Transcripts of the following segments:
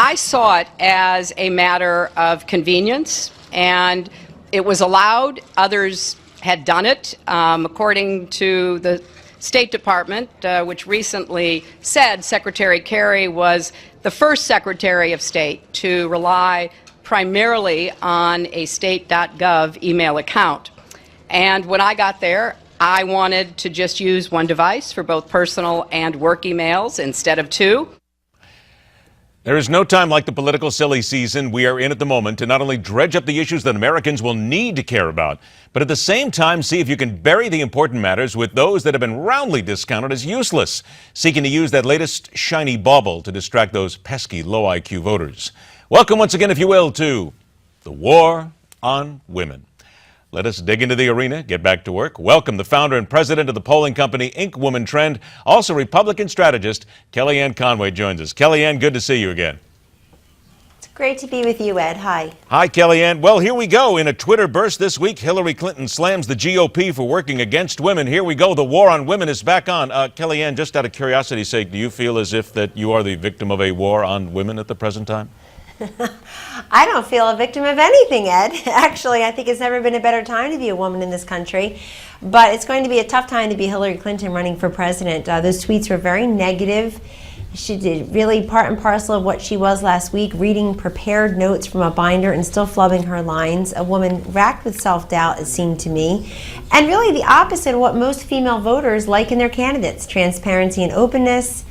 I saw it as a matter of convenience, and it was allowed. Others had done it, according to the State Department, which recently said Secretary Kerry was the first Secretary of State to rely primarily on a state.gov email account. And when I got there, I wanted to just use one device for both personal and work emails instead of two. There is no time like the political silly season we are in at the moment to not only dredge up the issues that Americans will need to care about, but at the same time see if you can bury the important matters with those that have been roundly discounted as useless, seeking to use that latest shiny bauble to distract those pesky low IQ voters. Welcome once again, if you will, to the War on Women. Let us dig into the arena, get back to work. Welcome the founder and president of the polling company Inc. WomanTrend, also Republican strategist, Kellyanne Conway joins us. Kellyanne, good to see you again. It's great to be with you, Ed. Hi. Hi, Kellyanne. Well, here we go. In a Twitter burst this week, Hillary Clinton slams the GOP for working against women. Here we go. The war on women is back on. Kellyanne, just out of curiosity's sake, do you feel as if that you are the victim of a war on women at the present time? I don't feel a victim of anything, Ed. Actually, I think it's never been a better time to be a woman in this country. But it's going to be a tough time to be Hillary Clinton running for president. Those tweets were very negative. She did really part and parcel of what she was last week, reading prepared notes from a binder and still flubbing her lines. A woman racked with self-doubt, it seemed to me. And really the opposite of what most female voters like in their candidates: transparency and openness,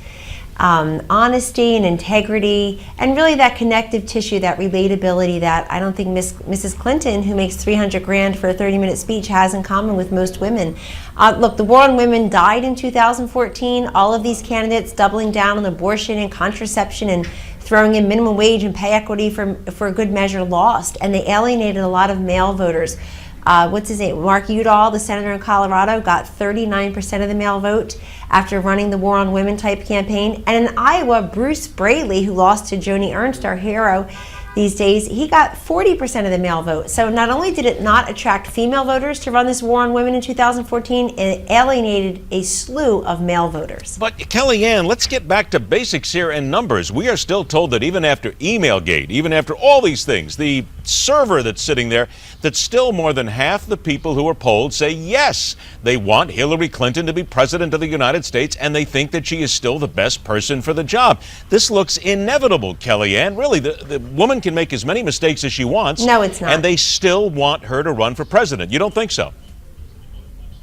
honesty and integrity, and really that connective tissue, that relatability that I don't think Mrs. Clinton, who makes $300 grand for a 30-minute speech, has in common with most women. Look, the war on women died in 2014. All of these candidates doubling down on abortion and contraception and throwing in minimum wage and pay equity for a good measure lost, and they alienated a lot of male voters. What's his name? Mark Udall, the senator in Colorado, got 39% of the male vote after running the War on Women type campaign. And in Iowa, Bruce Braley, who lost to Joni Ernst, our hero these days, he got 40% of the male vote. So not only did it not attract female voters to run this war on women in 2014, it alienated a slew of male voters. But Kellyanne, let's get back to basics here and numbers. We are still told that even after Emailgate, even after all these things, the server that's sitting there, that still more than half the people who are polled say yes, they want Hillary Clinton to be president of the United States, and they think that she is still the best person for the job. This looks inevitable, Kellyanne. Really, the woman can make as many mistakes as she wants. No, it's not. And they still want her to run for president. You don't think so?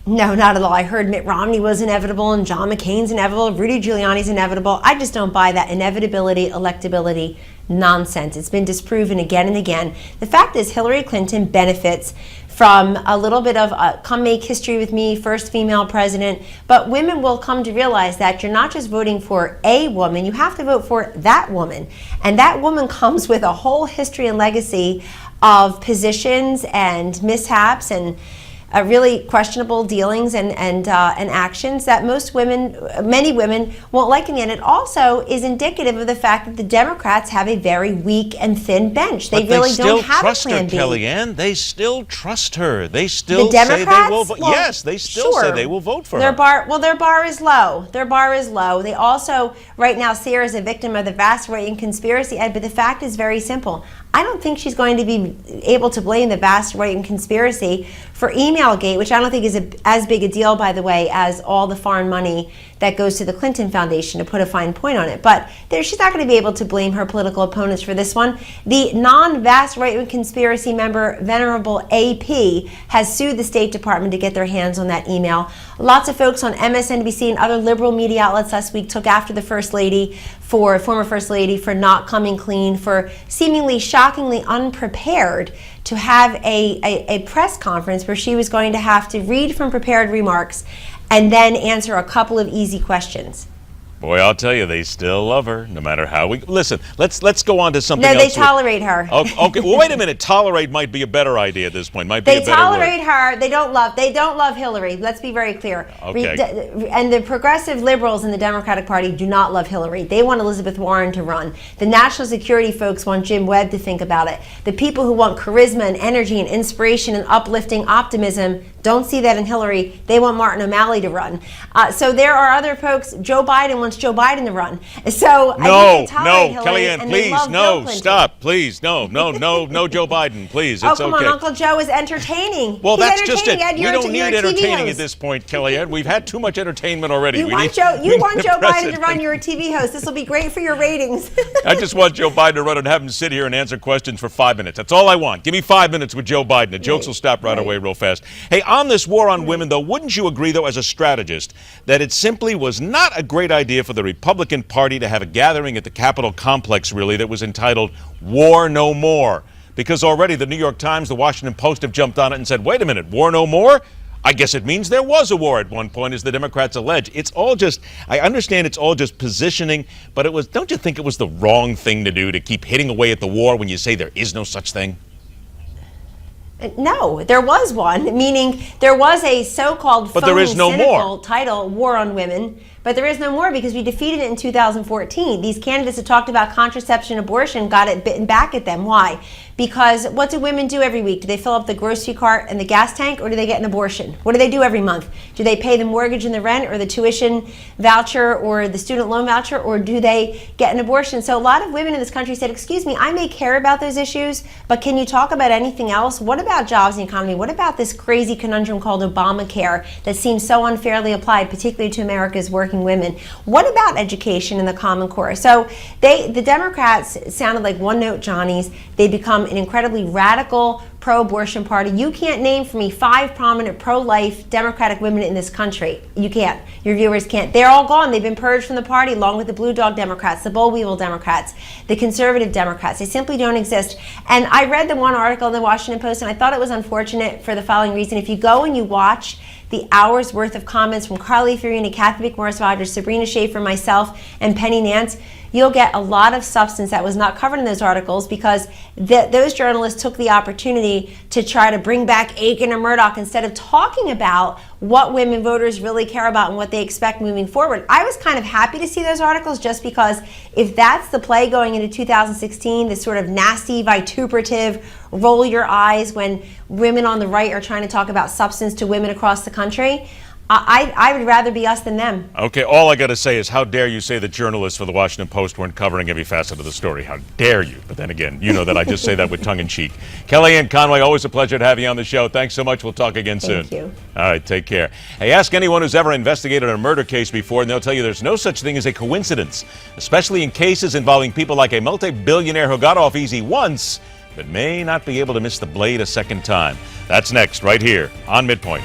No, not at all. I heard Mitt Romney was inevitable and John McCain's inevitable, Rudy Giuliani's inevitable. I just don't buy that inevitability, electability nonsense. It's been disproven again and again. The fact is Hillary Clinton benefits from a little bit of come make history with me, first female president, but women will come to realize that you're not just voting for a woman, you have to vote for that woman. And that woman comes with a whole history and legacy of positions and mishaps and really questionable dealings and actions that many women won't like in the end. It also is indicative of the fact that the Democrats have a very weak and thin bench. They really don't have a plan B. Kellyanne, they still trust her. They still say they will vote. Yes, they still say they will vote for her. Their bar is low. Their bar is low. They also right now see her as a victim of the vast right-wing conspiracy, Ed, but the fact is very simple. I don't think she's going to be able to blame the vast right-wing conspiracy for Emailgate, which I don't think is as big a deal, by the way, as all the foreign money that goes to the Clinton Foundation, to put a fine point on it. But she's not going to be able to blame her political opponents for this one. The non-vast right-wing conspiracy member, Venerable AP, has sued the State Department to get their hands on that email. Lots of folks on MSNBC and other liberal media outlets last week took after the former First Lady, for not coming clean, for seemingly shockingly unprepared to have a press conference where she was going to have to read from prepared remarks and then answer a couple of easy questions. Boy, I'll tell you, they still love her, no matter how we... Listen, let's go on to something else. No, they tolerate her. Okay, well, wait a minute. Tolerate might be a better idea at this point. They tolerate her. They don't love Hillary. Let's be very clear. Okay. And the progressive liberals in the Democratic Party do not love Hillary. They want Elizabeth Warren to run. The national security folks want Jim Webb to think about it. The people who want charisma and energy and inspiration and uplifting optimism don't see that in Hillary. They want Martin O'Malley to run. So there are other folks. Joe Biden wants wants Joe Biden to run. So I No, think they tolerate Hillary, Kellyanne, and they please, love Bill no, Clinton. stop, please, no, Joe Biden, please, it's come okay. on, Uncle Joe is entertaining. Well, He's that's just it. entertaining, Ed. We You're don't a need TV entertaining host. at this point, Kellyanne. We've had too much entertainment already. You want Joe Biden to run. You're a TV host. This will be great for your ratings. I just want Joe Biden to run and have him sit here and answer questions for 5 minutes. That's all I want. Give me 5 minutes with Joe Biden. The jokes will stop right away real fast. Hey, on this war on women, though, wouldn't you agree, though, as a strategist, that it simply was not a great idea for the Republican Party to have a gathering at the Capitol complex, really, that was entitled War No More? Because already the New York Times, the Washington Post have jumped on it and said, wait a minute, war no more? I guess it means there was a war at one point, as the Democrats allege. It's all just, I understand it's all just positioning, but it was, don't you think it was the wrong thing to do to keep hitting away at the war when you say there is no such thing? No, there was one, meaning there was a so-called phony, cynical title, War on Women, but there is no more because we defeated it in 2014. These candidates that talked about contraception, abortion, got it bitten back at them. Why? Because what do women do every week? Do they fill up the grocery cart and the gas tank, or do they get an abortion? What do they do every month? Do they pay the mortgage and the rent, or the tuition voucher, or the student loan voucher, or do they get an abortion? So a lot of women in this country said, excuse me, I may care about those issues, but can you talk about anything else? What about jobs and the economy? What about this crazy conundrum called Obamacare that seems so unfairly applied, particularly to America's working women? What about education and the Common Core? So the Democrats sounded like one-note Johnnies. They become an incredibly radical pro-abortion party. You can't name for me 5 prominent pro-life Democratic women in this country. You can't. Your viewers can't. They're all gone. They've been purged from the party along with the Blue Dog Democrats, the Boll Weevil Democrats, the conservative Democrats. They simply don't exist. And I read the one article in the Washington Post, and I thought it was unfortunate for the following reason. If you go and you watch the hours worth of comments from Carly Fiorina, Kathy McMorris Rodgers, Sabrina Schaefer, myself, and Penny Nance, you'll get a lot of substance that was not covered in those articles because those journalists took the opportunity to try to bring back Aiken or Murdoch instead of talking about what women voters really care about and what they expect moving forward. I was kind of happy to see those articles just because if that's the play going into 2016, this sort of nasty, vituperative, roll your eyes when women on the right are trying to talk about substance to women across the country, I would rather be us than them. Okay, all I got to say is how dare you say that journalists for the Washington Post weren't covering every facet of the story. How dare you? But then again, you know that I just say that with tongue in cheek. Kellyanne Conway, always a pleasure to have you on the show. Thanks so much. We'll talk again soon. Thank you. All right, take care. Hey, ask anyone who's ever investigated a murder case before, and they'll tell you there's no such thing as a coincidence, especially in cases involving people like a multi-billionaire who got off easy once, but may not be able to miss the blade a second time. That's next, right here on MidPoint.